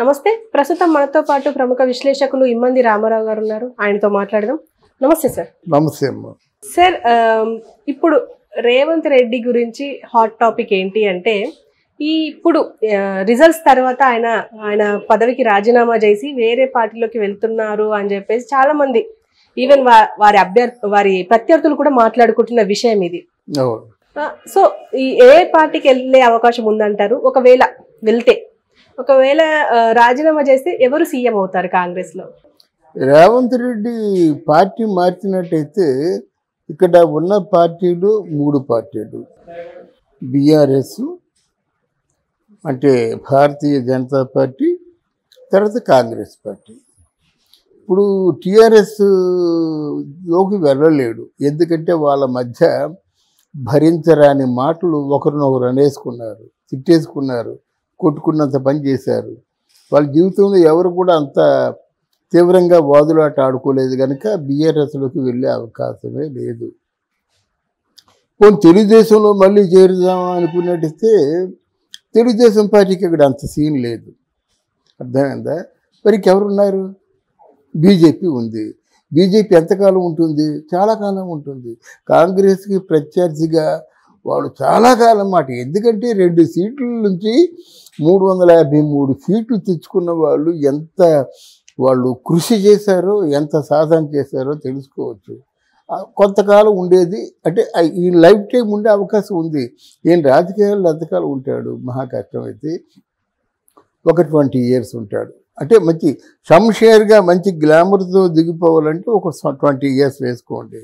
నమస్తే. ప్రస్తుతం మనతో పాటు ప్రముఖ విశ్లేషకులు ఇమ్మంది రామారావు గారు ఉన్నారు. ఆయనతో మాట్లాడదాం. నమస్తే సార్. నమస్తే అమ్మ. సార్, ఇప్పుడు రేవంత్ రెడ్డి గురించి హాట్ టాపిక్ ఏంటి అంటే, ఇప్పుడు రిజల్ట్స్ తర్వాత ఆయన పదవికి రాజీనామా చేసి వేరే పార్టీలోకి వెళ్తున్నారు అని చెప్పేసి చాలా మంది, ఈవెన్ వారి ప్రత్యర్థులు కూడా మాట్లాడుకుంటున్న విషయం ఇది. సో ఏ పార్టీకి వెళ్ళే అవకాశం ఉందంటారు? ఒకవేళ రాజీనామా చేస్తే ఎవరు సీఎం అవుతారు కాంగ్రెస్ లో? రేవంత్ రెడ్డి పార్టీ మార్చినట్టయితే ఇక్కడ ఉన్న పార్టీలు 3 పార్టీలు. బీఆర్ఎస్ అంటే భారతీయ జనతా పార్టీ, తర్వాత కాంగ్రెస్ పార్టీ. ఇప్పుడు టీఆర్ఎస్ లోకి వెళ్ళలేడు, ఎందుకంటే వాళ్ళ మధ్య భరించరాని మాటలు ఒకరినొకరు అనేసుకున్నారు, తిట్టేసుకున్నారు, కొట్టుకున్నంత పని చేశారు. వాళ్ళ జీవితంలో ఎవరు కూడా అంత తీవ్రంగా వాదులాట ఆడుకోలేదు కనుక బీఆర్ఎస్లోకి వెళ్ళే అవకాశమే లేదు. తెలుగుదేశంలో మళ్ళీ చేరుదామా అనుకున్నట్టయితే తెలుగుదేశం పార్టీకి ఇక్కడ అంత సీన్ లేదు. అర్థమైందా? మరి ఎవరున్నారు? బీజేపీ ఉంది. బీజేపీ ఎంతకాలం ఉంటుంది? చాలా కాలం ఉంటుంది. కాంగ్రెస్కి ప్రత్యర్థిగా వాళ్ళు చాలా కాలం మాట. ఎందుకంటే 2 సీట్ల నుంచి 353 సీట్లు తెచ్చుకున్న వాళ్ళు ఎంత వాళ్ళు కృషి చేశారో, ఎంత సాధన చేశారో తెలుసుకోవచ్చు. కొంతకాలం ఉండేది అంటే ఈ లైఫ్ టైం ఉండే అవకాశం ఉంది. ఈయన రాజకీయాల్లో ఎంతకాలం ఉంటాడు? మహా కష్టమైతే ఒక 20 ఇయర్స్ ఉంటాడు. అంటే మంచి షంషేర్గా మంచి గ్లామర్తో దిగిపోవాలంటే ఒక 20 ఇయర్స్ వేసుకోండి,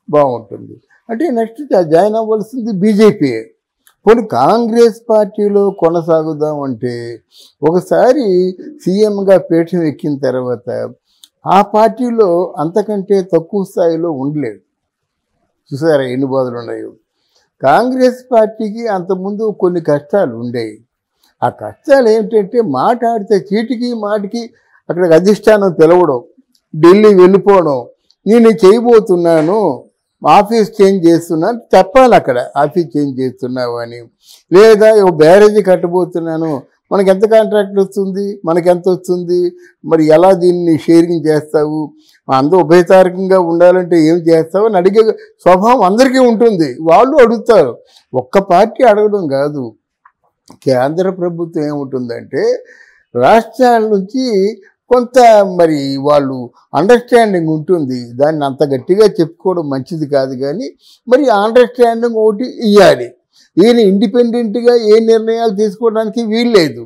బాగుంటుంది. అంటే నెక్స్ట్ జాయిన్ అవ్వాల్సింది బీజేపీ. పోనీ కాంగ్రెస్ పార్టీలో కొనసాగుదాం అంటే ఒకసారి సీఎంగా పీఠం ఎక్కిన తర్వాత ఆ పార్టీలో అంతకంటే తక్కువ స్థాయిలో ఉండలేడు. చూసారా ఎన్ని బాధలు ఉన్నాయో. కాంగ్రెస్ పార్టీకి అంతకుముందు కొన్ని కష్టాలు ఉండేవి. ఆ కష్టాలు ఏమిటంటే మాట్లాడితే చీటికి మాటికి అక్కడికి అధిష్టానం పిలవడం, ఢిల్లీ వెళ్ళిపోవడం, నేను చేయబోతున్నాను, ఆఫీస్ చేంజ్ చేస్తున్నాను చెప్పాలి. అక్కడ ఆఫీస్ చేంజ్ చేస్తున్నావు అని, లేదా బ్యారేజీ కట్టబోతున్నాను, మనకి ఎంత కాంట్రాక్ట్ వస్తుంది, మనకెంత వస్తుంది, మరి ఎలా దీన్ని షేరింగ్ చేస్తావు, అందరూ ఉభయతారకంగా ఉండాలంటే ఏం చేస్తావు అని అడిగే స్వభావం అందరికీ ఉంటుంది. వాళ్ళు అడుగుతారు. ఒక్క పార్టీ అడగడం కాదు. కేంద్ర ప్రభుత్వం ఏముంటుందంటే రాష్ట్రాల నుంచి కొంత మరి వాళ్ళు అండర్స్టాండింగ్ ఉంటుంది. దాన్ని అంత గట్టిగా చెప్పుకోవడం మంచిది కాదు, కానీ మరి అండర్స్టాండింగ్ ఒకటి ఇవ్వాలి. ఈయన ఇండిపెండెంట్గా ఏ నిర్ణయాలు తీసుకోవడానికి వీల్లేదు.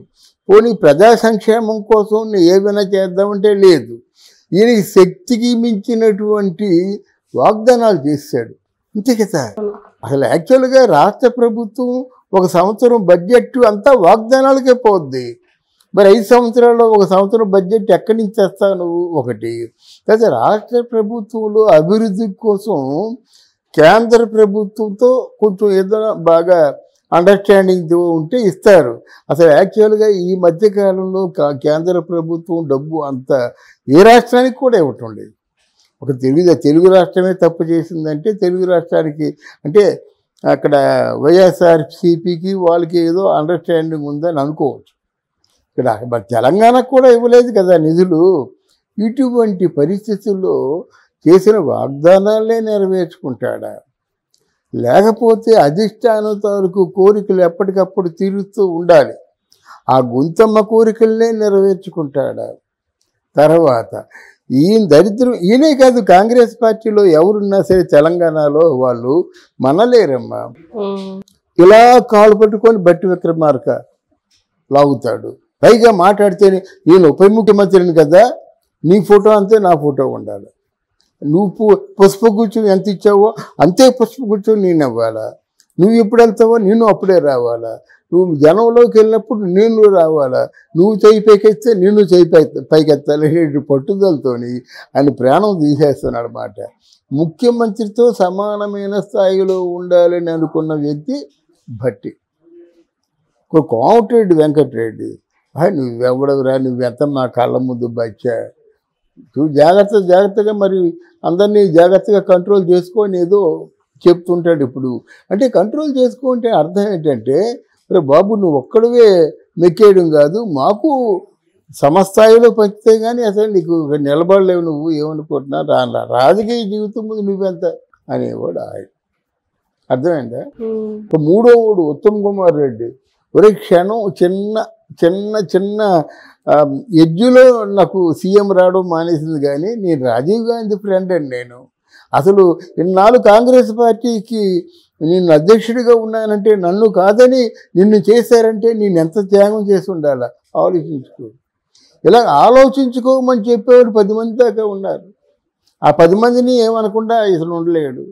పోనీ ప్రజా సంక్షేమం కోసం ఏమైనా చేద్దామంటే లేదు. ఈయనకి శక్తికి మించినటువంటి వాగ్దానాలు చేశాడు. అంతే కదా. అసలు యాక్చువల్గా రాష్ట్ర ప్రభుత్వం 1 సంవత్సరం బడ్జెట్ అంతా వాగ్దానాలకే పోద్ది. మరి 5 సంవత్సరాల్లో 1 సంవత్సరం బడ్జెట్ ఎక్కడి నుంచి తెస్తావు నువ్వు? ఒకటి. అయితే రాష్ట్ర ప్రభుత్వంలో అభివృద్ధి కోసం కేంద్ర ప్రభుత్వంతో కొంచెం ఏదైనా బాగా అండర్స్టాండింగ్ ఉంటే ఇస్తారు. అసలు యాక్చువల్గా ఈ మధ్యకాలంలో కేంద్ర ప్రభుత్వం డబ్బు అంత ఏ రాష్ట్రానికి కూడా ఇవ్వటం లేదు. ఒక తెలుగు రాష్ట్రమే తప్పు చేసిందంటే తెలుగు రాష్ట్రానికి అంటే అక్కడ వైఎస్ఆర్సీపీకి వాళ్ళకి ఏదో అండర్స్టాండింగ్ ఉందని అనుకోవచ్చు. ఇక్కడ మరి తెలంగాణకు కూడా ఇవ్వలేదు కదా నిధులు. ఇటువంటి పరిస్థితుల్లో చేసిన వాగ్దానాలే నెరవేర్చుకుంటాడా? లేకపోతే అధిష్టానం తాలూకు కోరికలు ఎప్పటికప్పుడు తీరుస్తూ ఉండాలి. ఆ గుంతమ్మ కోరికలనే నెరవేర్చుకుంటాడా? తర్వాత ఈయన దరిద్రం ఈయనే కాదు, కాంగ్రెస్ పార్టీలో ఎవరున్నా సరే తెలంగాణలో వాళ్ళు మనలేరమ్మా. ఇలా కాలు పట్టుకొని బట్టి విక్రమార్క లాగుతాడు. పైగా మాట్లాడితేనే నేను ఉప ముఖ్యమంత్రిని కదా, నీ ఫోటో అంతే నా ఫోటో ఉండాలి, నువ్వు పుష్పగుచ్చం ఎంత ఇచ్చావో అంతే పుష్పగుచ్చం నేను ఇవ్వాలా, నువ్వు ఎప్పుడు వెళ్తావో నేను అప్పుడే రావాలా, నువ్వు జనంలోకి వెళ్ళినప్పుడు నేను రావాలా, నువ్వు చేయి పైకెత్తే నేను చేయి పైకెత్తాలి పట్టుదలతోని ఆయన ప్రాణం తీసేస్తున్నాడు అన్నమాట. ముఖ్యమంత్రితో సమానమైన స్థాయిలో ఉండాలని అనుకున్న వ్యక్తి భట్టి. కోమటిరెడ్డి వెంకటరెడ్డి, నువ్వెవడవురా, నువ్వెంత మా కళ్ళ ముందు బచ్చా, నువ్వు జాగ్రత్తగా మరి అందరినీ జాగ్రత్తగా కంట్రోల్ చేసుకొని ఏదో చెప్తుంటాడు. ఇప్పుడు అంటే కంట్రోల్ చేసుకుంటే అర్థం ఏంటంటే, రే బాబు నువ్వు ఒక్కడవే మెక్కేయడం కాదు, మాకు సమస్థాయిలో పంచితే కానీ అసలు నీకు నిలబడలేవు, నువ్వు ఏమనుకుంటున్నా రాజకీయ జీవితం ముందు నువ్వెంత అనేవాడు ఆయన. అర్థమైందా? మూడో వాడు ఉత్తమ్ కుమార్ రెడ్డి, ఒరే క్షణం చిన్న చిన్న చిన్న ఎడ్జ్లో నాకు సీఎం రావడం మానేసింది, కానీ నేను రాజీవ్ గాంధీ ఫ్రెండ్ అండి. నేను అసలు ఇన్నాళ్ళు కాంగ్రెస్ పార్టీకి నేను అధ్యక్షుడిగా ఉన్నానంటే నన్ను కాదని నిన్ను చేశారంటే నేను ఎంత త్యాగం చేసి ఉండాలా ఆలోచించుకో. ఇలా ఆలోచించుకోమని చెప్పేవాడు 10 మంది దాకా ఉన్నారు. ఆ 10 మందిని ఏమనకుండా ఇతను ఉండలేడు.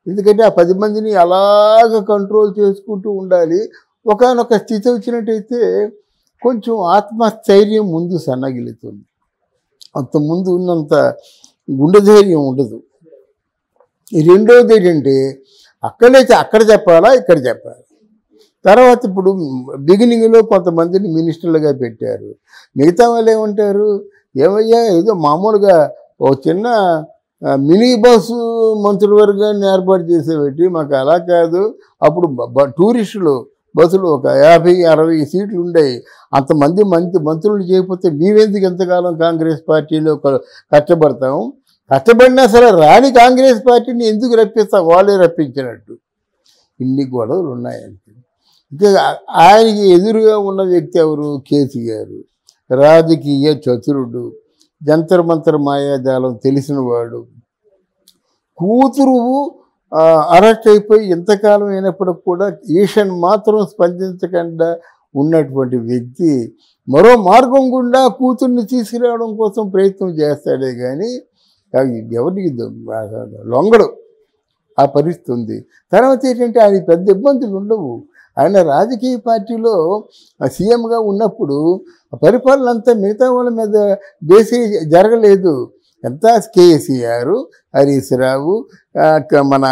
ఎందుకంటే ఆ 10 మందిని అలాగ కంట్రోల్ చేసుకుంటూ ఉండాలి. ఒకానొక స్థితి వచ్చినట్టయితే కొంచెం ఆత్మస్థైర్యం ముందు సన్నగిలుతుంది. అంత ముందు ఉన్నంత గుండె ధైర్యం ఉండదు. రెండోది ఏంటంటే అక్కడ చెప్పాలా ఇక్కడ చెప్పాలి. తర్వాత ఇప్పుడు బిగినింగ్లో కొంతమందిని మినిస్టర్లుగా పెట్టారు. మిగతా వాళ్ళు ఏమంటారు, ఏమయ్యా ఏదో మామూలుగా ఓ చిన్న మినీ బస్సు మంత్రివర్గాన్ని ఏర్పాటు చేసేబెట్టి మాకు అలా కాదు. అప్పుడు టూరిస్టులు బస్సులు ఒక 50-60 సీట్లు ఉండేవి. అంతమంది మంత్రులు చేయకపోతే మేమెందుకు ఎంతకాలం కాంగ్రెస్ పార్టీలో కష్టపడతాము, కష్టపడినా సరే రాని కాంగ్రెస్ పార్టీని ఎందుకు రప్పిస్తాం, వాళ్ళే రప్పించినట్టు. ఇన్ని గొడవలు ఉన్నాయంటే ఇంకా ఆయనకి ఎదురుగా ఉన్న వ్యక్తి ఎవరు, కేసీఆర్. రాజకీయ చతురుడు, జంతర్ మంతర్ మాయాజాలం తెలిసినవాడు. కూతురు అరెస్ట్ అయిపోయి ఎంతకాలం అయినప్పటికి కూడా ఈషన్ మాత్రం స్పందించకుండా ఉన్నటువంటి వ్యక్తి మరో మార్గం గుండా కూతుర్ని తీసుకురావడం కోసం ప్రయత్నం చేస్తాడే కానీ ఎవరికి లొంగడు. ఆ పరిస్థితి ఉంది. తర్వాత ఏంటంటే ఆయన పెద్ద ఇబ్బందులు ఉండవు. ఆయన రాజకీయ పార్టీలో సీఎంగా ఉన్నప్పుడు పరిపాలన అంతా మిగతా వాళ్ళ మీద బేసి జరగలేదు. ఎంత కేసీఆర్, హరీష్ రావు, మన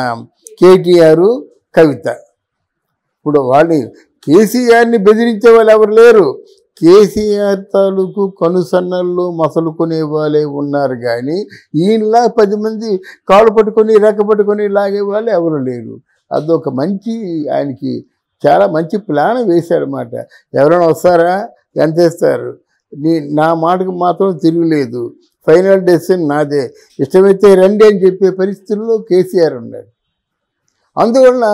కేటీఆర్, కవిత. ఇప్పుడు వాళ్ళు కేసీఆర్ని బెదిరించే వాళ్ళు ఎవరు లేరు. కేసీఆర్ తాలూకు కనుసన్నల్లో మసలుకునే వాళ్ళే ఉన్నారు, కానీ ఈయనలా 10 మంది కాళ్ళు పట్టుకొని రెక్క పట్టుకొని లాగే వాళ్ళు ఎవరు లేరు. అదొక మంచి ఆయనకి చాలా మంచి ప్లాన్ వేశారన్నమాట. ఎవరైనా వస్తారా, ఎంత ఇస్తారు, నా మాటకు మాత్రం తిరుగులేదు, ఫైనల్ డెసిషన్ నాదే, ఇష్టమైతే రండి అని చెప్పే పరిస్థితుల్లో కేసీఆర్ ఉన్నాడు. అందువలన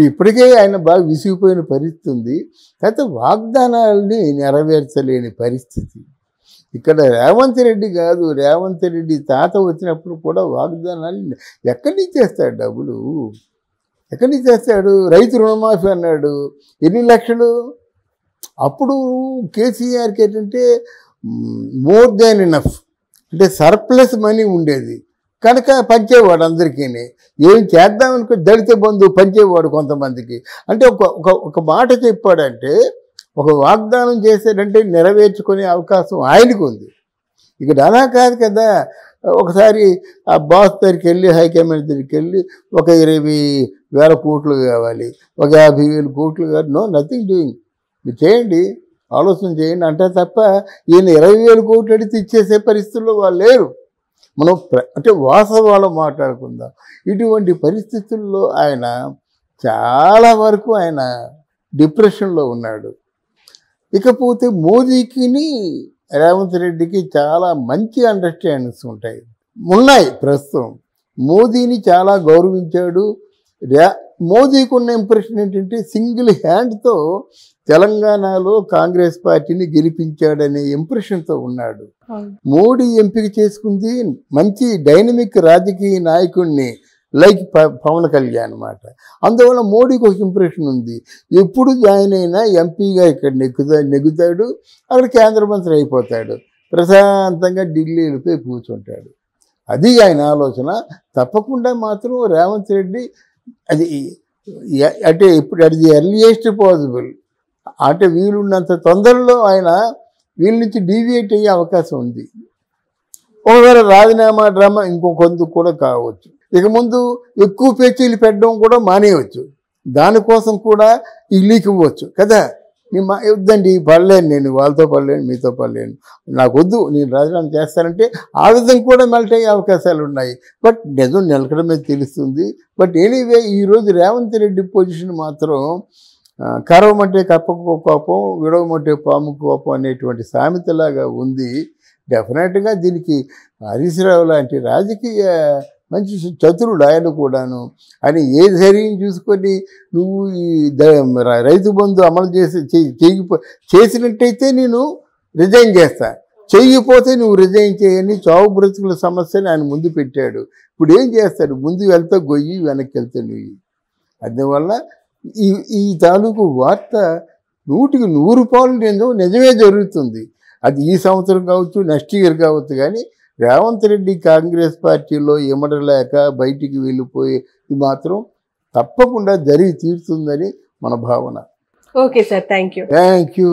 ఇప్పటికే ఆయన బాగా విసిగిపోయిన పరిస్థితి ఉంది. అయితే వాగ్దానాలని నెరవేర్చలేని పరిస్థితి. ఇక్కడ రేవంత్ రెడ్డి కాదు, రేవంత్ రెడ్డి తాత వచ్చినప్పుడు కూడా వాగ్దానాలు ఎక్కడి నుంచి చేస్తాడు, డబ్బులు ఎక్కడి నుంచి చేస్తాడు. రైతు రుణమాఫీ అన్నాడు, ఎన్ని లక్షలు. అప్పుడు కేసీఆర్కి ఏంటంటే మోర్ దాన్ ఇనఫ్, అంటే సర్ప్లస్ మనీ ఉండేది కనుక పంచేవాడు అందరికీ. ఏం చేద్దామనుకో దళిత బంధువు పంచేవాడు కొంతమందికి. అంటే ఒక మాట చెప్పాడంటే, ఒక వాగ్దానం చేశాడంటే నెరవేర్చుకునే అవకాశం ఆయనకు ఉంది. ఇక్కడ అలా కాదు కదా. ఒకసారి ఆ బాస్ దగ్గరికి వెళ్ళి, హైకమాండ్ దగ్గరికి వెళ్ళి ఒక 20,000 కోట్లు కావాలి, ఒక 50,000 కోట్లు కావాలి, నో నథింగ్ డూయింగ్, మీరు చేయండి, ఆలోచన చేయండి అంటే తప్ప ఈయన 20,000 కోట్లు అడిగితే ఇచ్చేసే పరిస్థితుల్లో వాళ్ళు లేరు. మనం అంటే వాస్తవాలు మాట్లాడుకుందాం. ఇటువంటి పరిస్థితుల్లో ఆయన చాలా వరకు ఆయన డిప్రెషన్లో ఉన్నాడు. ఇకపోతే మోదీకి రేవంత్ రెడ్డికి చాలా మంచి అండర్స్టాండింగ్స్ ఉన్నాయి ప్రస్తుతం. మోదీని చాలా గౌరవించాడు. మోదీకి ఉన్న ఇంప్రెషన్ ఏంటంటే సింగిల్ హ్యాండ్తో తెలంగాణలో కాంగ్రెస్ పార్టీని గెలిపించాడనే ఇంప్రెషన్తో ఉన్నాడు. మోడీ ఎంపిక చేసుకుంది మంచి డైనమిక్ రాజకీయ నాయకుడిని, లైక్ పవన్ కళ్యాణ్ అన్నమాట. అందువల్ల మోడీకి ఒక ఇంప్రెషన్ ఉంది. ఎప్పుడు జాయిన్ అయినా ఎంపీగా ఇక్కడ నెగ్గుతాడు, అక్కడ కేంద్ర మంత్రి అయిపోతాడు, ప్రశాంతంగా ఢిల్లీ వెళ్ళిపోయి కూర్చుంటాడు. అది ఆయన ఆలోచన. తప్పకుండా మాత్రం రేవంత్ రెడ్డి అది అంటే ఇప్పుడు అది ఎర్లియెస్ట్ పాసిబుల్, అంటే వీలున్నంత తొందరలో ఆయన వీళ్ళ నుంచి డీవియేట్ అయ్యే అవకాశం ఉంది. ఒకవేళ రాజీనామా డ్రామా ఇంకొందుకు కూడా కావచ్చు. ఇక ముందు ఎక్కువ పేచీలు పెట్టడం కూడా మానేయవచ్చు. దానికోసం కూడా ఈ లీక్ ఇవ్వచ్చు కదా. వద్దండి, పడలేను, నేను వాళ్ళతో పడలేను, మీతో పడలేను, నాకు వద్దు, నేను రాజీనామా చేస్తానంటే ఆ విధంగా కూడా మెల్ట్ అయ్యే అవకాశాలు ఉన్నాయి. బట్ నిజం నిలకడమే తెలుస్తుంది. బట్ ఎనీవే ఈరోజు రేవంత్ రెడ్డి పొజిషన్ మాత్రం కరవమంటే కప్పకు కోపం, విడవమంటే పాము కోపం అనేటువంటి సామెతలాగా ఉంది. డెఫినెట్గా దీనికి హరీష్ రావు లాంటి రాజకీయ మంచి చతురుడు ఆయన కూడాను. అని ఏ ధైర్యం చూసుకొని నువ్వు ఈ రైతు బంధు అమలు చేసినట్టయితే నేను రిజైన్ చేస్తా, చెయ్యిపోతే నువ్వు రిజైన్ చేయని చావు బ్రతుకుల సమస్యని ఆయన ముందు పెట్టాడు. ఇప్పుడు ఏం చేస్తాడు? ముందు వెళ్తే గొయ్యి, వెనక్కి వెళ్తే నువ్వు. అందువల్ల ఈ తాలూకు వార్త 100కి 100 నిజమే జరుగుతుంది. అది ఈ సంవత్సరం కావచ్చు, నెక్స్ట్ ఇయర్ కావచ్చు. కానీ రేవంత్ రెడ్డి కాంగ్రెస్ పార్టీలో ఇమడలేక బయటికి వెళ్ళిపోయేది మాత్రం తప్పకుండా జరిగి తీరుతుందని మన భావన. Okay sir, thank you. Thank you.